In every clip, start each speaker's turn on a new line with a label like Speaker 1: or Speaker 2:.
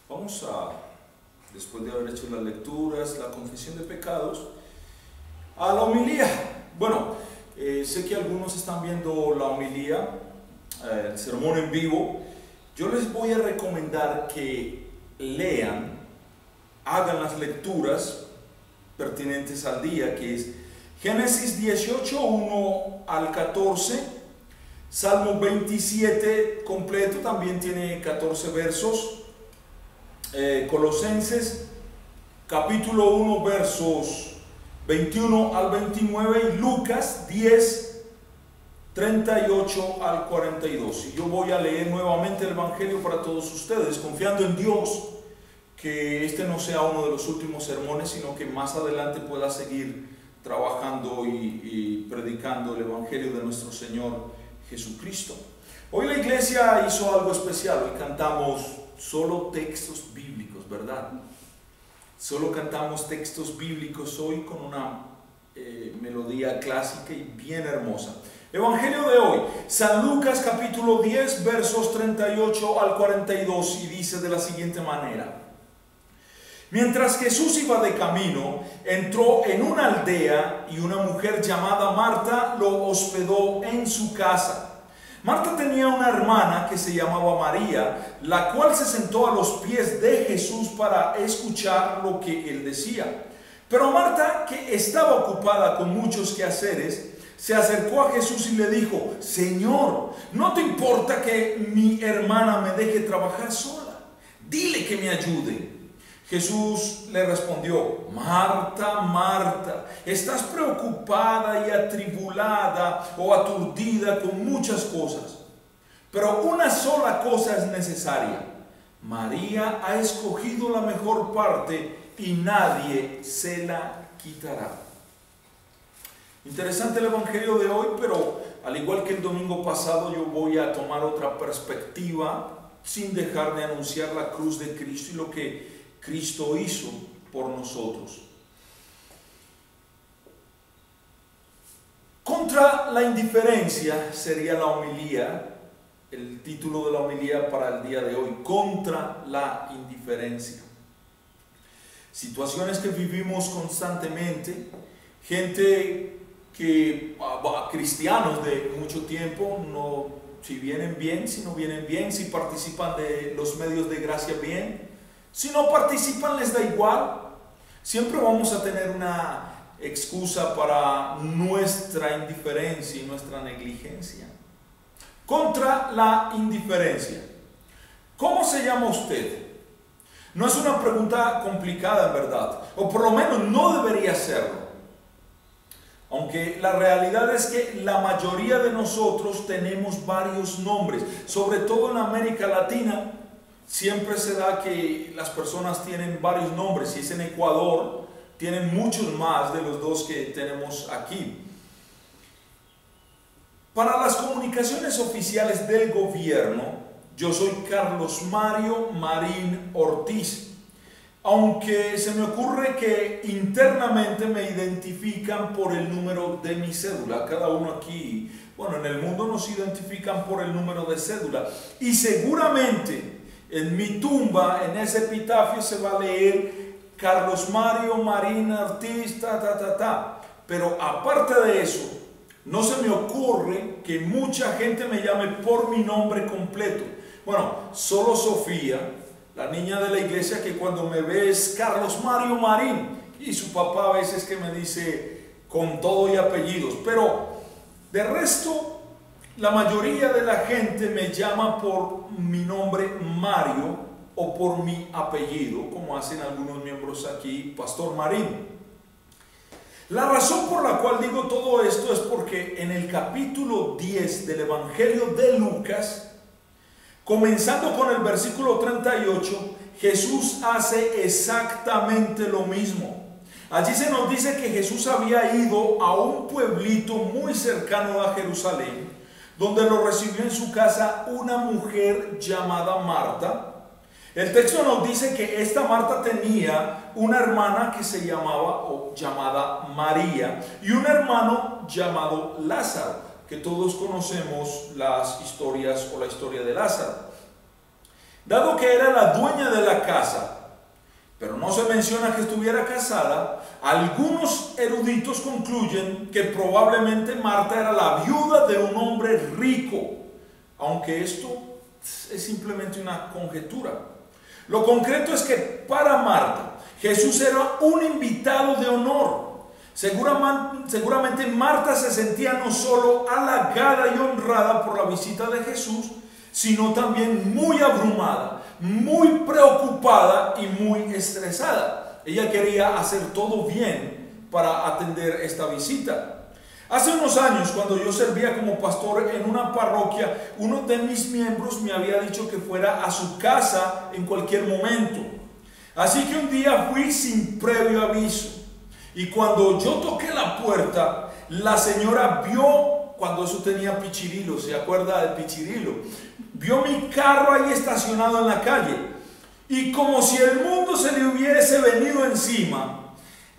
Speaker 1: Vamos a, después de haber hecho las lecturas, la confesión de pecados, a la homilía. Bueno, sé que algunos están viendo la homilía, el sermón en vivo. Yo les voy a recomendar que lean, hagan las lecturas pertinentes al día, que es Génesis 18, 1 al 14, Salmo 27 completo, también tiene 14 versos, Colosenses capítulo 1 versos 21 al 29 y Lucas 10, 38 al 42. Y yo voy a leer nuevamente el Evangelio para todos ustedes, confiando en Dios que este no sea uno de los últimos sermones, sino que más adelante pueda seguir trabajando y predicando el Evangelio de nuestro Señor Jesucristo. Hoy la iglesia hizo algo especial. Hoy cantamos solo textos bíblicos, ¿verdad? Solo cantamos textos bíblicos hoy con una melodía clásica y bien hermosa. Evangelio de hoy, San Lucas capítulo 10 versos 38 al 42, y dice de la siguiente manera: Mientras Jesús iba de camino, entró en una aldea y una mujer llamada Marta lo hospedó en su casa. Marta tenía una hermana que se llamaba María, la cual se sentó a los pies de Jesús para escuchar lo que él decía. Pero Marta, que estaba ocupada con muchos quehaceres, se acercó a Jesús y le dijo: Señor, ¿no te importa que mi hermana me deje trabajar sola? Dile que me ayude. Jesús le respondió: Marta, Marta, estás preocupada y atribulada o aturdida con muchas cosas, pero una sola cosa es necesaria. María ha escogido la mejor parte y nadie se la quitará. Interesante el Evangelio de hoy, pero al igual que el domingo pasado, yo voy a tomar otra perspectiva sin dejar de anunciar la cruz de Cristo y lo que Cristo hizo por nosotros. Contra la indiferencia sería la homilía, el título de la homilía para el día de hoy: contra la indiferencia. Situaciones que vivimos constantemente, gente que, cristianos de mucho tiempo, no, si vienen bien, si no vienen bien, si participan de los medios de gracia bien, si no participan les da igual. Siempre vamos a tener una excusa para nuestra indiferencia y nuestra negligencia. Contra la indiferencia. ¿Cómo se llama usted? No es una pregunta complicada en verdad, o por lo menos no debería serlo. Aunque la realidad es que la mayoría de nosotros tenemos varios nombres, sobre todo en América Latina. Siempre se da que las personas tienen varios nombres. Si es en Ecuador, tienen muchos más de los dos que tenemos aquí. Para las comunicaciones oficiales del gobierno, yo soy Carlos Mario Marín Ortiz. Aunque se me ocurre que internamente me identifican por el número de mi cédula. Cada uno aquí, bueno, en el mundo nos identifican por el número de cédula. Y seguramente en mi tumba, en ese epitafio, se va a leer Carlos Mario Marín Ortiz, Pero aparte de eso, no se me ocurre que mucha gente me llame por mi nombre completo. Bueno, solo Sofía, la niña de la iglesia, que cuando me ve es Carlos Mario Marín, y su papá a veces que me dice con todo y apellidos. Pero de resto, la mayoría de la gente me llama por mi nombre Mario o por mi apellido, como hacen algunos miembros aquí, Pastor Marín. La razón por la cual digo todo esto es porque en el capítulo 10 del Evangelio de Lucas, comenzando con el versículo 38, Jesús hace exactamente lo mismo. Allí se nos dice que Jesús había ido a un pueblito muy cercano a Jerusalén, donde lo recibió en su casa una mujer llamada Marta. El texto nos dice que esta Marta tenía una hermana que se llamada María, y un hermano llamado Lázaro, que todos conocemos las historias o la historia de Lázaro. Dado que era la dueña de la casa, pero no se menciona que estuviera casada, algunos eruditos concluyen que probablemente Marta era la viuda de un hombre rico, aunque esto es simplemente una conjetura. Lo concreto es que para Marta, Jesús era un invitado de honor. Seguramente Marta se sentía no solo halagada y honrada por la visita de Jesús, sino también muy abrumada, muy preocupada y muy estresada. Ella quería hacer todo bien para atender esta visita. Hace unos años, cuando yo servía como pastor en una parroquia, uno de mis miembros me había dicho que fuera a su casa en cualquier momento. Así que un día fui sin previo aviso. Y cuando yo toqué la puerta, la señora vio, cuando eso tenía pichirilo, ¿se acuerda del pichirilo? Vio mi carro ahí estacionado en la calle. Y como si el mundo se le hubiese venido encima,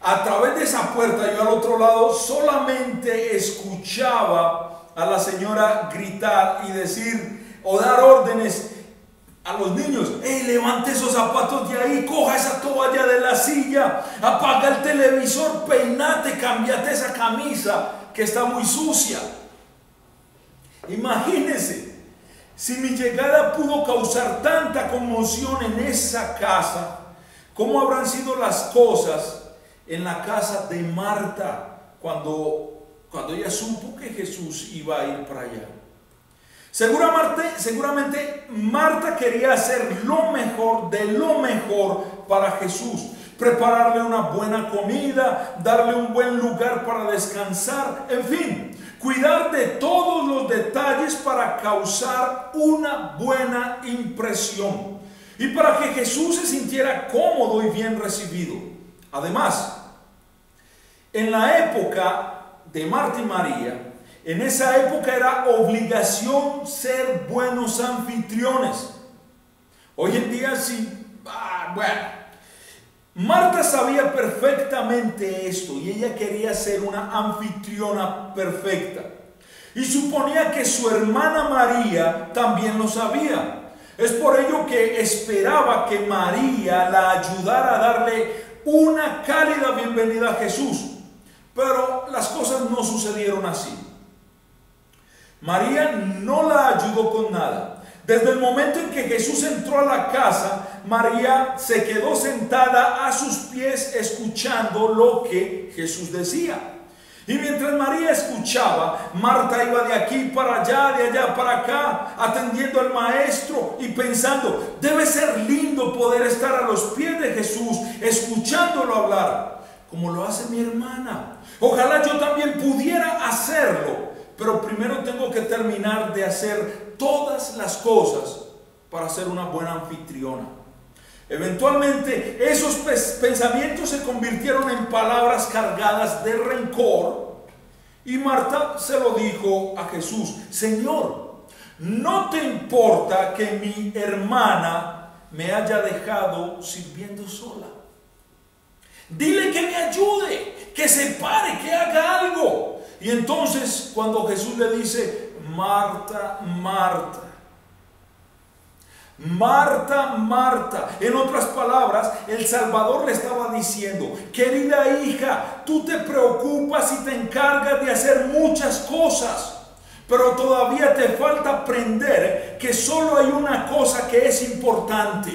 Speaker 1: a través de esa puerta, yo al otro lado solamente escuchaba a la señora gritar y decir o dar órdenes a los niños: hey, levante esos zapatos de ahí, coja esa toalla de la silla, apaga el televisor, peinate, cámbiate esa camisa que está muy sucia. Imagínense, si mi llegada pudo causar tanta conmoción en esa casa, ¿cómo habrán sido las cosas en la casa de Marta cuando ella supo que Jesús iba a ir para allá? Seguramente Marta quería hacer lo mejor de lo mejor para Jesús, prepararle una buena comida, darle un buen lugar para descansar, en fin, cuidar de todos los detalles para causar una buena impresión y para que Jesús se sintiera cómodo y bien recibido. Además, en la época de Marta y María, en esa época era obligación ser buenos anfitriones. Hoy en día sí, bueno. Marta sabía perfectamente esto y ella quería ser una anfitriona perfecta. Y suponía que su hermana María también lo sabía. Es por ello que esperaba que María la ayudara a darle una cálida bienvenida a Jesús. Pero las cosas no sucedieron así. María no la ayudó con nada. Desde el momento en que Jesús entró a la casa, María se quedó sentada a sus pies escuchando lo que Jesús decía. Y mientras María escuchaba, Marta iba de aquí para allá, de allá para acá, atendiendo al maestro y pensando: debe ser lindo poder estar a los pies de Jesús, escuchándolo hablar, como lo hace mi hermana. Ojalá yo también pudiera hacerlo, pero primero tengo que terminar de hacer todas las cosas para ser una buena anfitriona. Eventualmente esos pensamientos se convirtieron en palabras cargadas de rencor y Marta se lo dijo a Jesús: Señor, ¿no te importa que mi hermana me haya dejado sirviendo sola? Dile que me ayude, que se pare, que haga algo. Y entonces cuando Jesús le dice: Marta, Marta, Marta, Marta. En otras palabras, el Salvador le estaba diciendo: querida hija, tú te preocupas y te encargas de hacer muchas cosas, pero todavía te falta aprender que solo hay una cosa que es importante.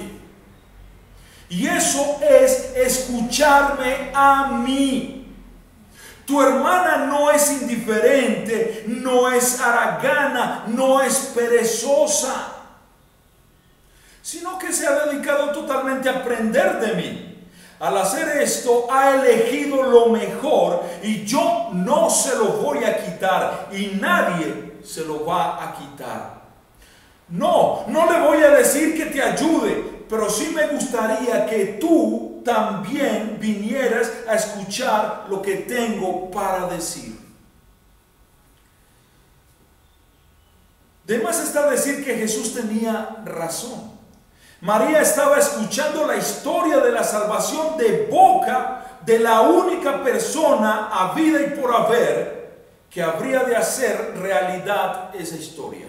Speaker 1: Y eso es escucharme a mí. Tu hermana no es indiferente, no es haragana, no es perezosa, sino que se ha dedicado totalmente a aprender de mí. Al hacer esto, ha elegido lo mejor y yo no se lo voy a quitar y nadie se lo va a quitar. No le voy a decir que te ayude, pero sí me gustaría que tú también vinieras a escuchar lo que tengo para decir. De más está decir que Jesús tenía razón. María estaba escuchando la historia de la salvación de boca de la única persona habida y por haber que habría de hacer realidad esa historia.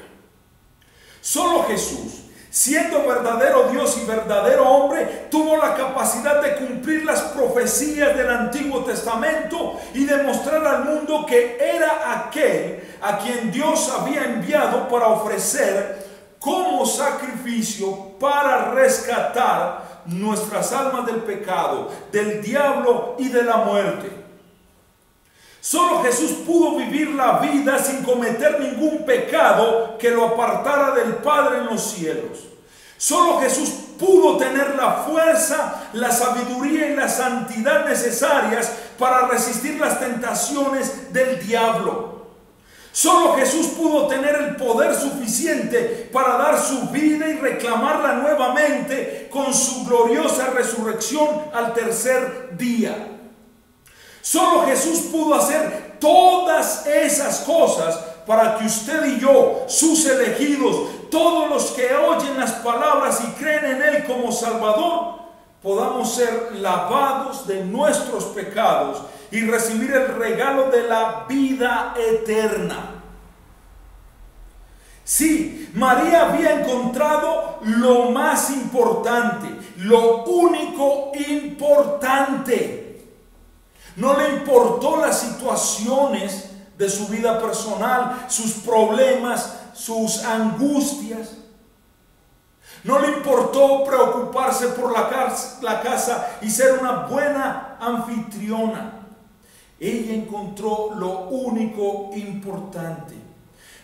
Speaker 1: Solo Jesús, siendo verdadero Dios y verdadero hombre, tuvo la capacidad de cumplir las profecías del Antiguo Testamento y demostrar al mundo que era aquel a quien Dios había enviado para ofrecer como sacrificio para rescatar nuestras almas del pecado, del diablo y de la muerte. Solo Jesús pudo vivir la vida sin cometer ningún pecado que lo apartara del Padre en los cielos. Solo Jesús pudo tener la fuerza, la sabiduría y la santidad necesarias para resistir las tentaciones del diablo. Solo Jesús pudo tener el poder suficiente para dar su vida y reclamarla nuevamente con su gloriosa resurrección al tercer día. Solo Jesús pudo hacer todas esas cosas para que usted y yo, sus elegidos, todos los que oyen las palabras y creen en Él como Salvador, podamos ser lavados de nuestros pecados y recibir el regalo de la vida eterna. Sí, María había encontrado lo más importante, lo único importante. No le importó las situaciones de su vida personal, sus problemas, sus angustias. No le importó preocuparse por la casa y ser una buena anfitriona. Ella encontró lo único importante.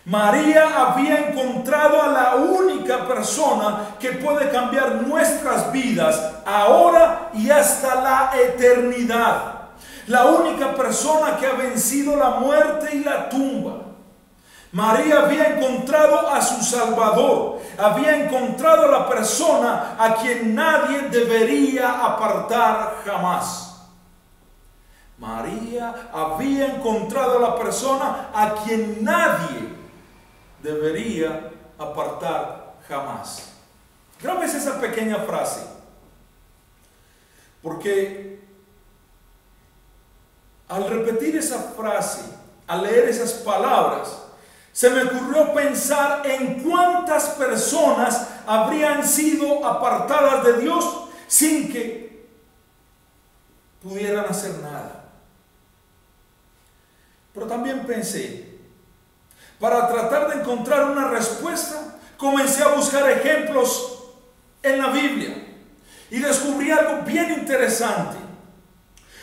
Speaker 1: María había encontrado a la única persona que puede cambiar nuestras vidas ahora y hasta la eternidad. La única persona que ha vencido la muerte y la tumba. María había encontrado a su Salvador. Había encontrado a la persona a quien nadie debería apartar jamás. María había encontrado a la persona a quien nadie debería apartar jamás. Grabes esa pequeña frase, porque al repetir esa frase, al leer esas palabras, se me ocurrió pensar en cuántas personas habrían sido apartadas de Dios sin que pudieran hacer nada. Pero también pensé, para tratar de encontrar una respuesta, comencé a buscar ejemplos en la Biblia y descubrí algo bien interesante.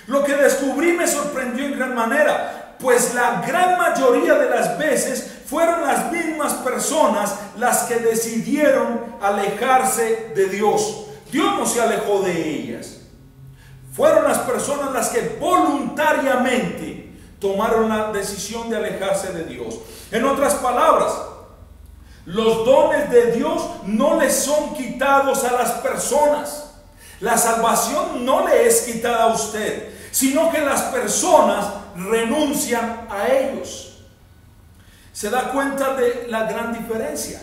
Speaker 1: Lo que descubrí me sorprendió en gran manera, pues la gran mayoría de las veces fueron las mismas personas las que decidieron alejarse de Dios. Dios no se alejó de ellas. Fueron las personas las que voluntariamente tomaron la decisión de alejarse de Dios. En otras palabras, los dones de Dios no les son quitados a las personas. La salvación no le es quitada a usted, sino que las personas renuncian a ellos. ¿Se da cuenta de la gran diferencia?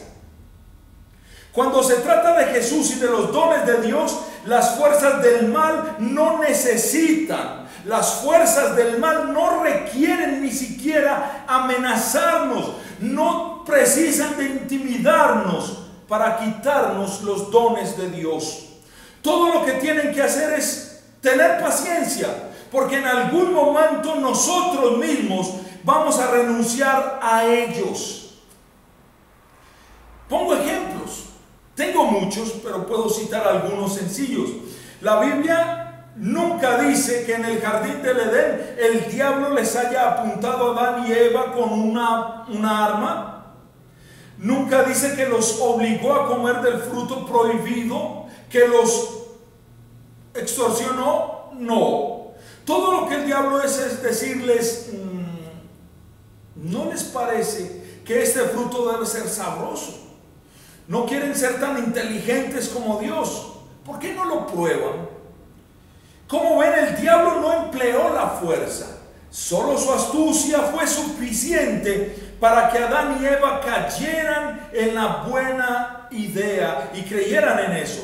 Speaker 1: Cuando se trata de Jesús y de los dones de Dios, las fuerzas del mal no necesitan, las fuerzas del mal no requieren ni siquiera amenazarnos, no precisan de intimidarnos para quitarnos los dones de Dios. Todo lo que tienen que hacer es tener paciencia, porque en algún momento nosotros mismos vamos a renunciar a ellos. Pongo ejemplos. Tengo muchos, pero puedo citar algunos sencillos. La Biblia nunca dice que en el jardín del Edén el diablo les haya apuntado a Adán y Eva con una arma. Nunca dice que los obligó a comer del fruto prohibido, que los extorsionó. No. Todo lo que el diablo es decirles, ¿no les parece que este fruto debe ser sabroso? ¿No quieren ser tan inteligentes como Dios? ¿Por qué no lo prueban? Como ven, el diablo no empleó la fuerza. Solo su astucia fue suficiente para que Adán y Eva cayeran en la buena idea y creyeran en eso.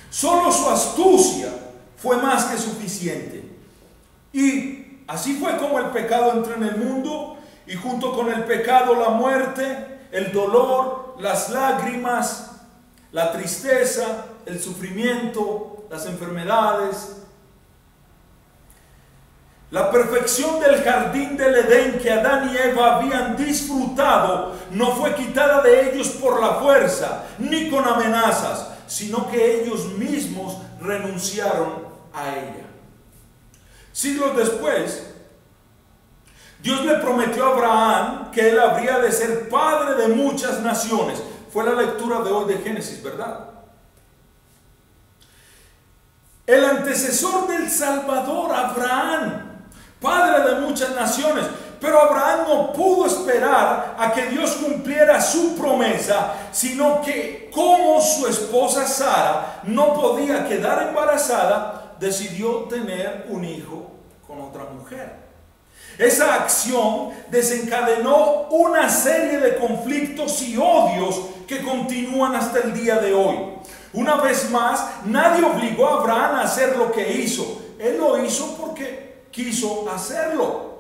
Speaker 1: Solo su astucia fue más que suficiente. Y así fue como el pecado entró en el mundo, y junto con el pecado la muerte, el dolor, las lágrimas, la tristeza, el sufrimiento, las enfermedades. La perfección del jardín del Edén que Adán y Eva habían disfrutado no fue quitada de ellos por la fuerza ni con amenazas, sino que ellos mismos renunciaron a ella. Siglos después, Dios le prometió a Abraham que él habría de ser padre de muchas naciones. Fue la lectura de hoy de Génesis, ¿verdad? El antecesor del Salvador, Abraham, padre de muchas naciones. Pero Abraham no pudo esperar a que Dios cumpliera su promesa, sino que como su esposa Sara no podía quedar embarazada, decidió tener un hijo con otra mujer. Esa acción desencadenó una serie de conflictos y odios que continúan hasta el día de hoy. Una vez más, nadie obligó a Abraham a hacer lo que hizo. Él lo hizo porque quiso hacerlo.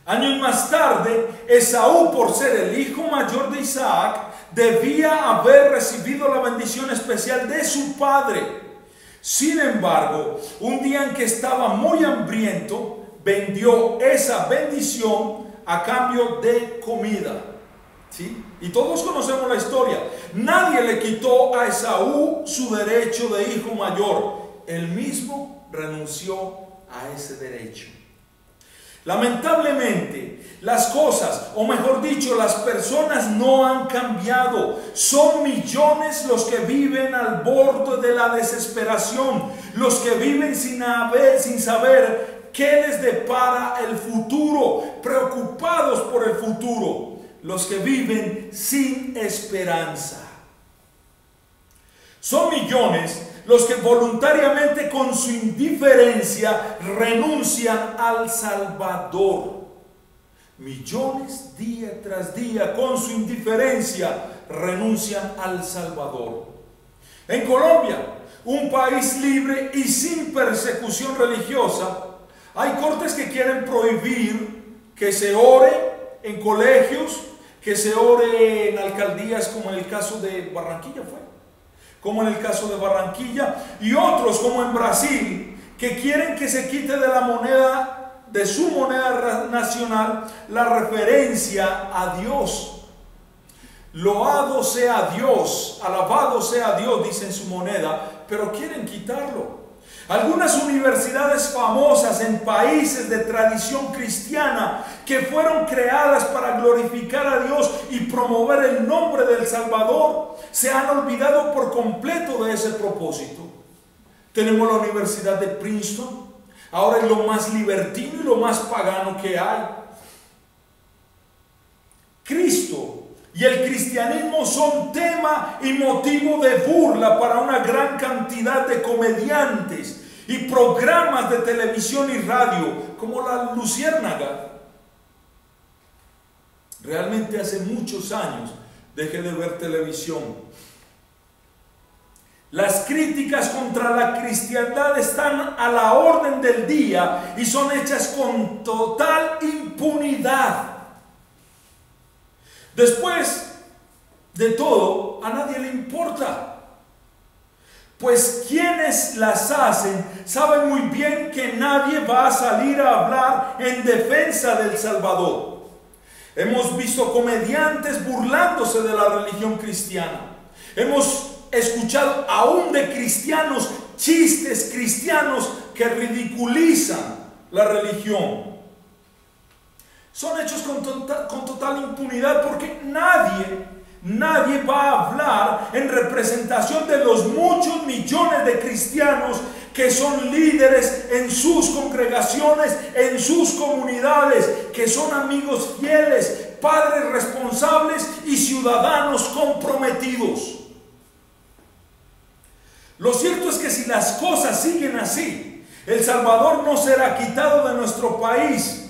Speaker 1: Años más tarde, Esaú, por ser el hijo mayor de Isaac, debía haber recibido la bendición especial de su padre. Sin embargo, un día en que estaba muy hambriento, vendió esa bendición a cambio de comida. ¿Sí? Y todos conocemos la historia. Nadie le quitó a Esaú su derecho de hijo mayor. Él mismo renunció a ese derecho. Lamentablemente, las cosas, o mejor dicho, las personas no han cambiado. Son millones los que viven al borde de la desesperación, los que viven sin saber qué les depara el futuro, preocupados por el futuro, los que viven sin esperanza. Son millones los que voluntariamente con su indiferencia renuncian al Salvador. Millones día tras día con su indiferencia renuncian al Salvador. En Colombia, un país libre y sin persecución religiosa, hay cortes que quieren prohibir que se ore en colegios, que se ore en alcaldías, como en el caso de Barranquilla como en el caso de Barranquilla, y otros como en Brasil, que quieren que se quite de la moneda, de su moneda nacional, la referencia a Dios. Loado sea Dios, alabado sea Dios, dice en su moneda, pero quieren quitarlo. Algunas universidades famosas en países de tradición cristiana que fueron creadas para glorificar a Dios y promover el nombre del Salvador se han olvidado por completo de ese propósito. Tenemos la Universidad de Princeton, ahora es lo más libertino y lo más pagano que hay. Cristo y el cristianismo son tema y motivo de burla para una gran cantidad de comediantes y programas de televisión y radio como La Luciérnaga. Realmente hace muchos años dejé de ver televisión. Las críticas contra la cristiandad están a la orden del día y son hechas con total impunidad. Después de todo, a nadie le importa, pues quienes las hacen saben muy bien que nadie va a salir a hablar en defensa del Salvador. Hemos visto comediantes burlándose de la religión cristiana. Hemos escuchado aún de cristianos chistes cristianos que ridiculizan la religión. Son hechos con total impunidad porque nadie va a hablar en representación de los muchos millones de cristianos que son líderes en sus congregaciones, en sus comunidades, que son amigos fieles, padres responsables y ciudadanos comprometidos. Lo cierto es que si las cosas siguen así, El Salvador no será quitado de nuestro país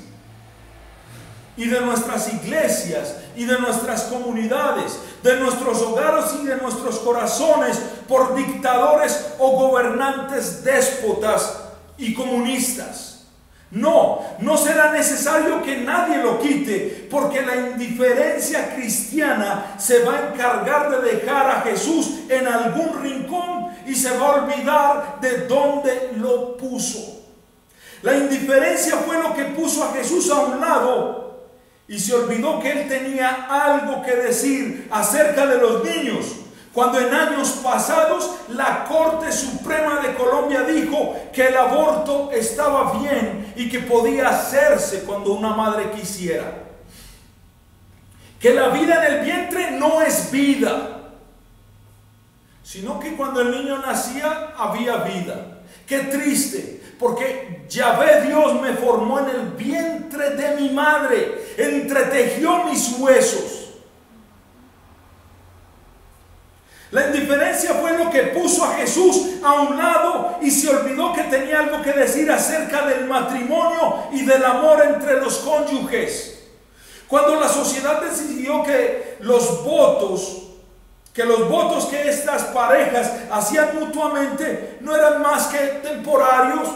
Speaker 1: y de nuestras iglesias y de nuestras comunidades, de nuestros hogares y de nuestros corazones por dictadores o gobernantes déspotas y comunistas. No, no será necesario que nadie lo quite, porque la indiferencia cristiana se va a encargar de dejar a Jesús en algún rincón y se va a olvidar de dónde lo puso. La indiferencia fue lo que puso a Jesús a un lado y se olvidó que él tenía algo que decir acerca de los niños. Cuando en años pasados la Corte Suprema de Colombia dijo que el aborto estaba bien y que podía hacerse cuando una madre quisiera. Que la vida en el vientre no es vida, sino que cuando el niño nacía había vida. Qué triste, porque Yahvé Dios me formó en el vientre de mi madre, entretejió mis huesos. La indiferencia fue lo que puso a Jesús a un lado y se olvidó que tenía algo que decir acerca del matrimonio y del amor entre los cónyuges. Cuando la sociedad decidió que los votos que estas parejas hacían mutuamente no eran más que temporarios,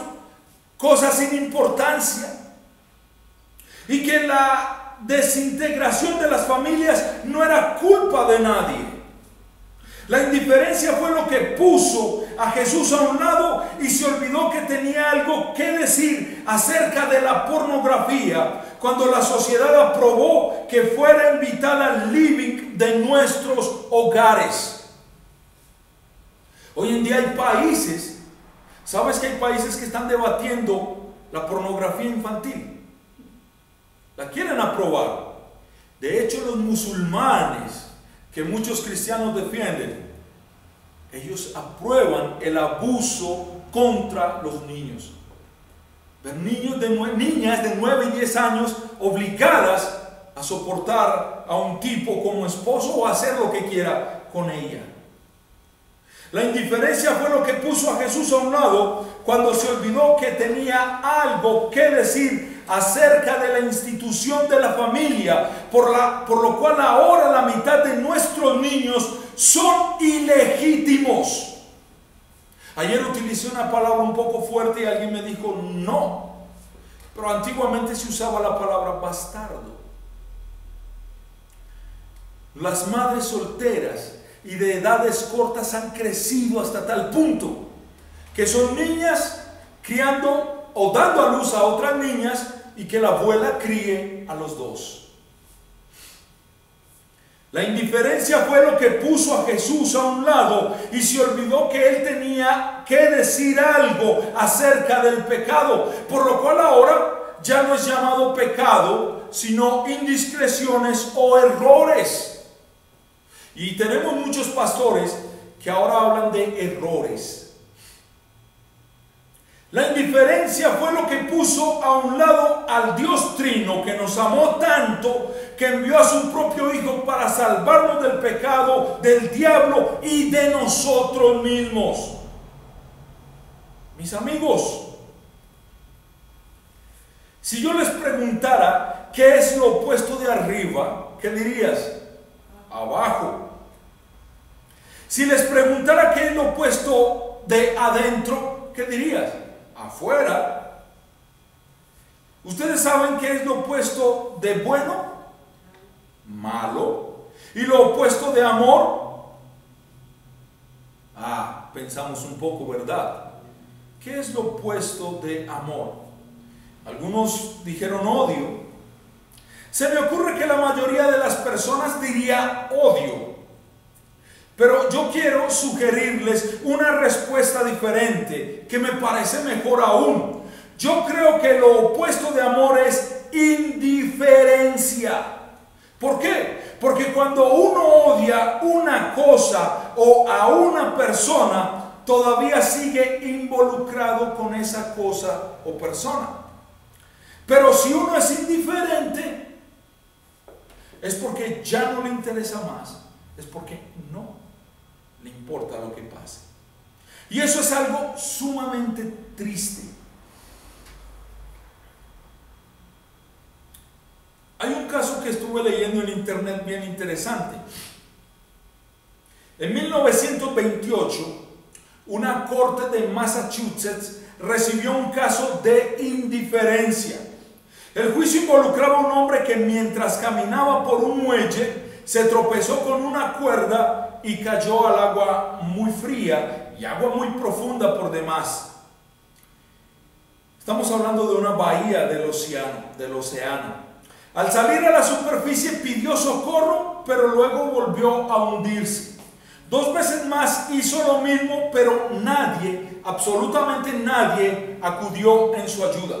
Speaker 1: cosas sin importancia, y que la desintegración de las familias no era culpa de nadie. La indiferencia fue lo que puso a Jesús a un lado y se olvidó que tenía algo que decir acerca de la pornografía cuando la sociedad aprobó que fuera invitada al living de nuestros hogares. Hoy en día hay países, ¿sabes que hay países que están debatiendo la pornografía infantil? La quieren aprobar. De hecho, los musulmanes, que muchos cristianos defienden, ellos aprueban el abuso contra los niños. Ver niñas de 9 y 10 años obligadas a soportar a un tipo como esposo o hacer lo que quiera con ella. La indiferencia fue lo que puso a Jesús a un lado cuando se olvidó que tenía algo que decir acerca de la institución de la familia, por lo cual ahora la mitad de nuestros niños son ilegítimos. Ayer utilicé una palabra un poco fuerte y alguien me dijo no, pero antiguamente se usaba la palabra bastardo. Las madres solteras y de edades cortas han crecido hasta tal punto que son niñas criando o dando a luz a otras niñas y que la abuela críe a los dos. La indiferencia fue lo que puso a Jesús a un lado y se olvidó que él tenía que decir algo acerca del pecado, por lo cual ahora ya no es llamado pecado, sino indiscreciones o errores. Y tenemos muchos pastores que ahora hablan de errores. La indiferencia fue lo que puso a un lado al Dios Trino, que nos amó tanto que envió a su propio Hijo para salvarnos del pecado, del diablo y de nosotros mismos. Mis amigos, si yo les preguntara qué es lo opuesto de arriba, ¿qué dirías? Abajo. Si les preguntara qué es lo opuesto de adentro, ¿qué dirías? Afuera. ¿Ustedes saben qué es lo opuesto de bueno? Malo. ¿Y lo opuesto de amor? Pensamos un poco, ¿verdad? ¿Qué es lo opuesto de amor? Algunos dijeron odio. Se me ocurre que la mayoría de las personas diría odio. Pero yo quiero sugerirles una respuesta diferente que me parece mejor aún. Yo creo que lo opuesto de amor es indiferencia. ¿Por qué? Porque cuando uno odia una cosa o a una persona, todavía sigue involucrado con esa cosa o persona. Pero si uno es indiferente, es porque ya no le interesa más, es porque no le importa lo que pase. Y eso es algo sumamente triste. Hay un caso que estuve leyendo en internet bien interesante. En 1928, una corte de Massachusetts recibió un caso de indiferencia. El juicio involucraba a un hombre que mientras caminaba por un muelle se tropezó con una cuerda y cayó al agua muy fría y agua muy profunda por demás. Estamos hablando de una bahía del océano. Al salir a la superficie pidió socorro, pero luego volvió a hundirse. 2 veces más hizo lo mismo, pero nadie, absolutamente nadie, acudió en su ayuda.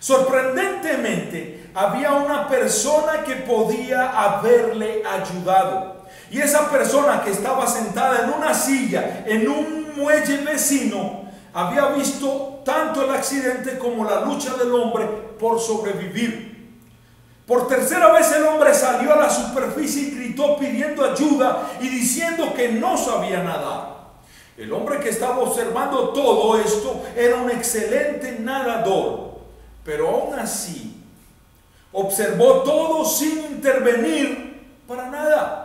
Speaker 1: Sorprendentemente, había una persona que podía haberle ayudado. Y esa persona, que estaba sentada en una silla en un muelle vecino, había visto tanto el accidente como la lucha del hombre por sobrevivir. Por tercera vez el hombre salió a la superficie y gritó pidiendo ayuda y diciendo que no sabía nadar. El hombre que estaba observando todo esto era un excelente nadador, pero aún así observó todo sin intervenir para nada.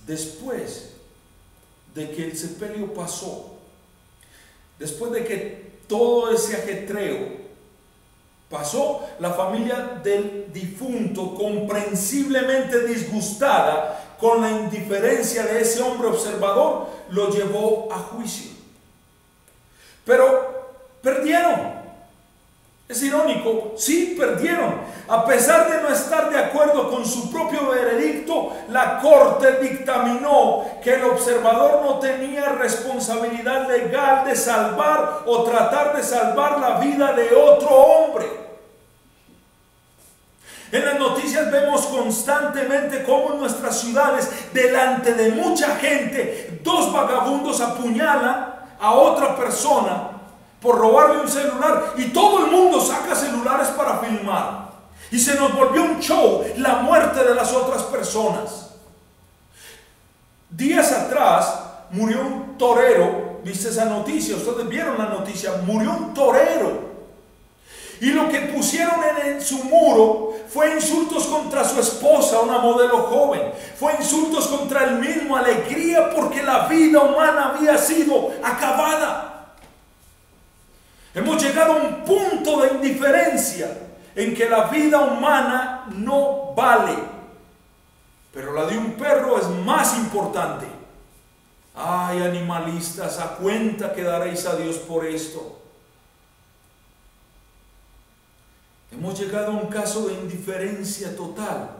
Speaker 1: Después de que el sepelio pasó, después de que todo ese ajetreo pasó, la familia del difunto, comprensiblemente disgustada con la indiferencia de ese hombre observador, lo llevó a juicio. Pero perdieron. Es irónico, sí, perdieron. A pesar de no estar de acuerdo con su propio veredicto, la corte dictaminó que el observador no tenía responsabilidad legal de salvar o tratar de salvar la vida de otro hombre. En las noticias vemos constantemente cómo en nuestras ciudades, delante de mucha gente, 2 vagabundos apuñalan a otra persona por robarle un celular, y todo el mundo saca celulares para filmar, y se nos volvió un show la muerte de las otras personas. Días atrás murió un torero. ¿Viste esa noticia? Ustedes vieron la noticia. Murió un torero, y lo que pusieron en su muro fue insultos contra su esposa, una modelo joven. Fue insultos contra él mismo, alegría porque la vida humana había sido acabada. Hemos llegado a un punto de indiferencia en que la vida humana no vale, pero la de un perro es más importante. Ay, animalistas, a cuenta que daréis a Dios por esto. Hemos llegado a un caso de indiferencia total,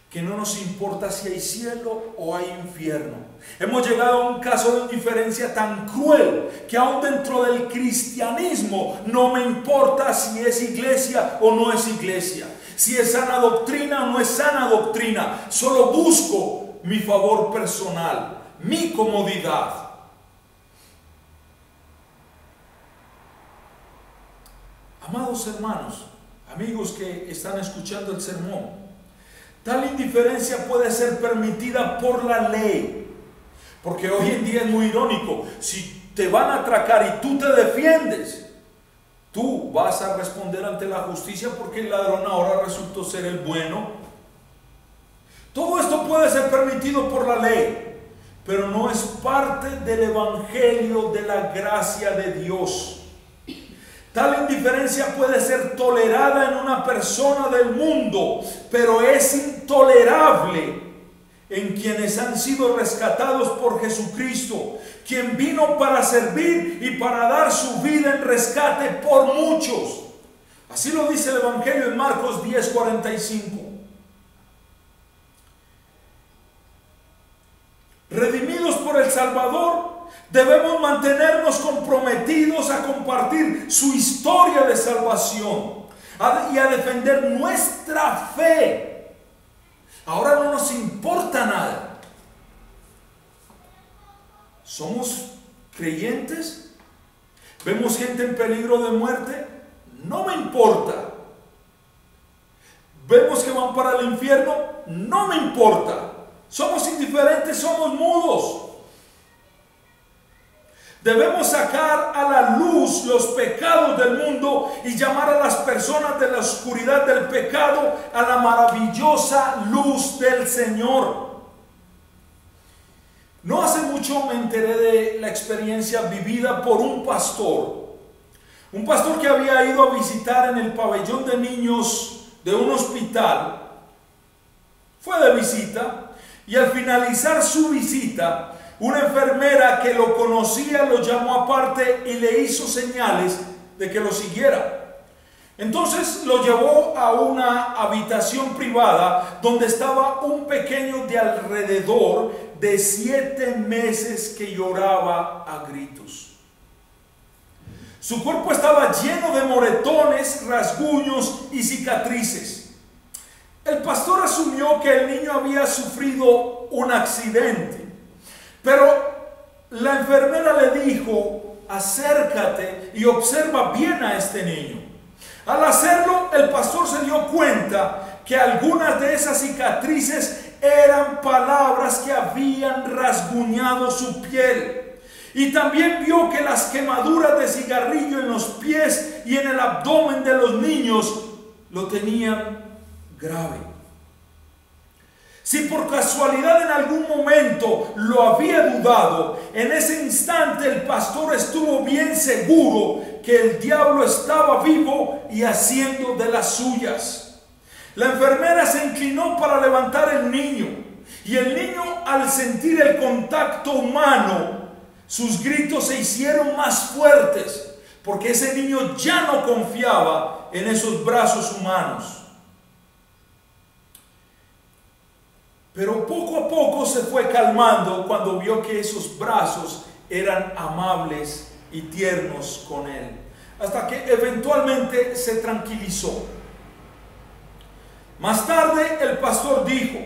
Speaker 1: que no nos importa si hay cielo o hay infierno. Hemos llegado a un caso de indiferencia tan cruel que aún dentro del cristianismo no me importa si es iglesia o no es iglesia, si es sana doctrina o no es sana doctrina. Solo busco mi favor personal, mi comodidad. Amados hermanos, amigos que están escuchando el sermón, tal indiferencia puede ser permitida por la ley, porque hoy en día es muy irónico. Si te van a atracar y tú te defiendes, tú vas a responder ante la justicia porque el ladrón ahora resultó ser el bueno. Todo esto puede ser permitido por la ley, pero no es parte del evangelio de la gracia de Dios. Tal indiferencia puede ser tolerada en una persona del mundo, pero es intolerable en quienes han sido rescatados por Jesucristo, quien vino para servir y para dar su vida en rescate por muchos. Así lo dice el Evangelio en Marcos 10:45. Redimidos por el Salvador, debemos mantenernos comprometidos a compartir su historia de salvación y a defender nuestra fe. Ahora no nos importa nada. ¿Somos creyentes? ¿Vemos gente en peligro de muerte? No me importa. ¿Vemos que van para el infierno? No me importa. Somos indiferentes, somos mudos. Debemos sacar a la luz los pecados del mundo y llamar a las personas de la oscuridad del pecado a la maravillosa luz del Señor. No hace mucho me enteré de la experiencia vivida por un pastor que había ido a visitar en el pabellón de niños de un hospital. Fue de visita y al finalizar su visita, una enfermera que lo conocía lo llamó aparte y le hizo señales de que lo siguiera. Entonces lo llevó a una habitación privada donde estaba un pequeño de alrededor de 7 meses que lloraba a gritos. Su cuerpo estaba lleno de moretones, rasguños y cicatrices. El pastor asumió que el niño había sufrido un accidente, pero la enfermera le dijo: acércate y observa bien a este niño. Al hacerlo, el pastor se dio cuenta que algunas de esas cicatrices eran palabras que habían rasguñado su piel. Y también vio que las quemaduras de cigarrillo en los pies y en el abdomen de los niños lo tenían grave. Si por casualidad en algún momento lo había dudado, en ese instante el pastor estuvo bien seguro que el diablo estaba vivo y haciendo de las suyas. La enfermera se inclinó para levantar el niño, y el niño, al sentir el contacto humano, sus gritos se hicieron más fuertes, porque ese niño ya no confiaba en esos brazos humanos. Pero poco a poco se fue calmando cuando vio que esos brazos eran amables y tiernos con él, hasta que eventualmente se tranquilizó. Más tarde el pastor dijo: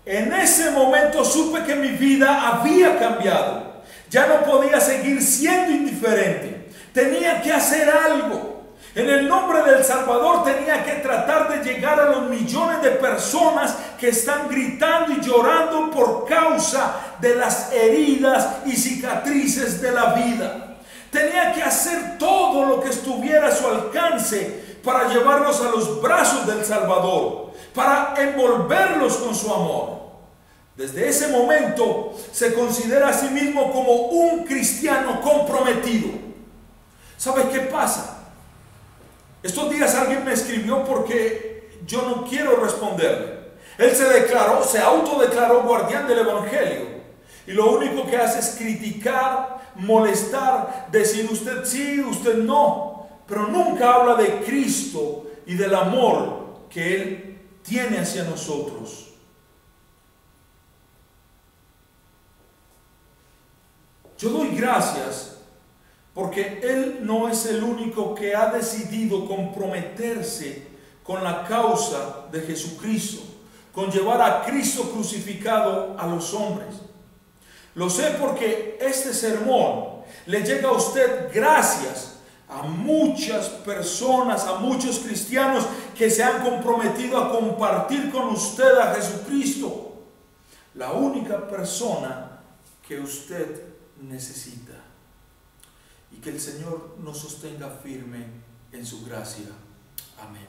Speaker 1: en ese momento supe que mi vida había cambiado. Ya no podía seguir siendo indiferente. Tenía que hacer algo. En el nombre del Salvador tenía que tratar de llegar a los millones de personas que están gritando y llorando por causa de las heridas y cicatrices de la vida. Tenía que hacer todo lo que estuviera a su alcance para llevarlos a los brazos del Salvador, para envolverlos con su amor. Desde ese momento se considera a sí mismo como un cristiano comprometido. ¿Sabes qué pasa? Estos días alguien me escribió porque yo no quiero responderle. Él se autodeclaró guardián del Evangelio, y lo único que hace es criticar, molestar, decir usted sí, usted no, pero nunca habla de Cristo y del amor que Él tiene hacia nosotros. Yo doy gracias porque Él no es el único que ha decidido comprometerse con la causa de Jesucristo, con llevar a Cristo crucificado a los hombres. Lo sé porque este sermón le llega a usted gracias a muchas personas, a muchos cristianos que se han comprometido a compartir con usted a Jesucristo, la única persona que usted necesita. Y que el Señor nos sostenga firme en su gracia. Amén.